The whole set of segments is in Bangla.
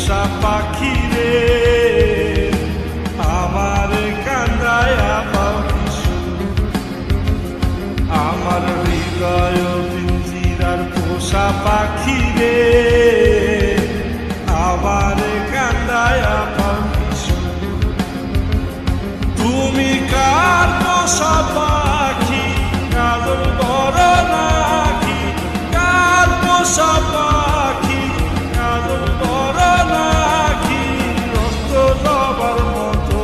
পোষা পাখি রে আমার কান্দায়া পাখিসু আমার হৃদয় পিঞ্জিরার পোষা পাখি রে আমার কান্দায়া পাখিসু তুমি কার পোষা পাখি কাজল বড় নাকি কার পোষা পাখি কাজল বড় নাকি রক্ত জবার মতো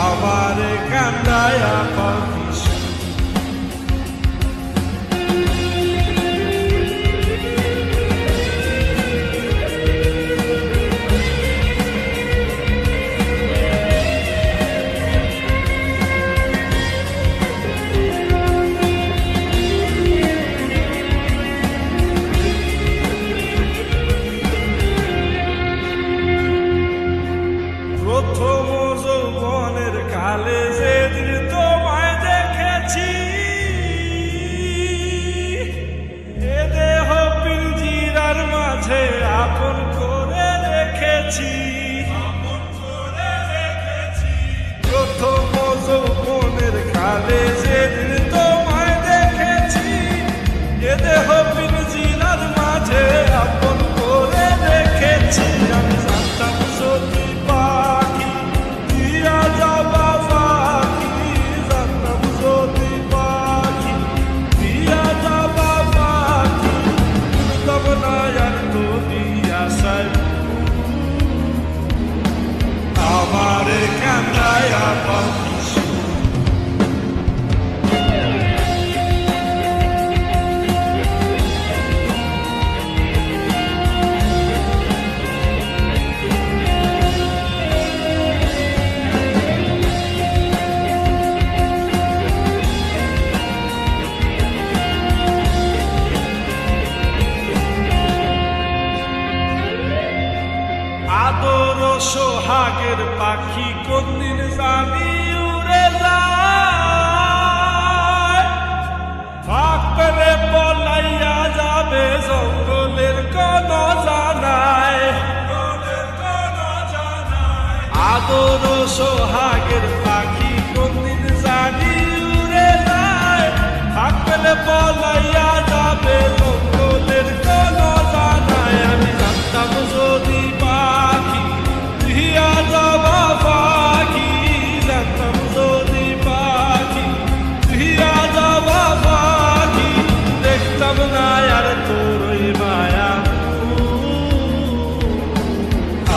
আমার কান্দায়া পাখিসু প্রথম যৌবনের কালে যেদিন তোমায় দেখেছি এ দেহ পিঞ্জিরার মাঝে আপন করে রেখেছি প্রথম যৌবনের কালে যেদিন তোমায় দেখেছি এ দেহ পিঞ্জিরার মাঝে আপন করে রেখেছি আমি জানতাম যদি পাখি দিয়া যাবা পাখি জানতাম যদি পাখি দিয়া যাবা পাখি তব না আর তো আশায় আমার কান্দায়া পাখিসু আদর সোহাগের পাখি কোনদিন জানি উড়ে যায় ফাঁক পেলে পলাইয়া যাবে জঙ্গলের কোন জানায় আদর সোহাগের পাখি কোনদিন জানি উড়ে যায় ফাঁক পেলে পলাইয়া যাবে জঙ্গলের কোন জানায় আমি জানতাম যদি পাখি দিয়া যাবা পাখি জানতাম যদি পাখি দিয়া যাবা পাখি দেখতাম না আর তোর মায়া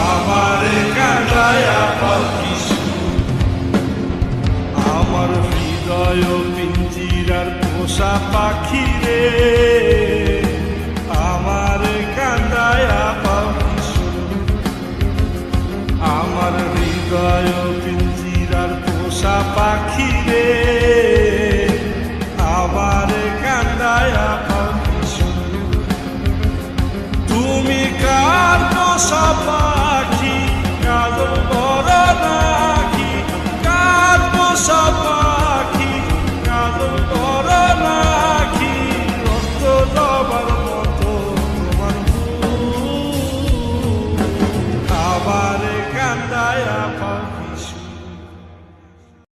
আমার কান্দায়া পাখিসু আমার হৃদয় পিঞ্জিরার পোষা পাখি রে আমার কান্দায়া পাখিসু আমার হৃদয় পিঞ্জিরার পোষা পাখি রে আমার কান্দায়া পাখিসু তুমি কার পোষা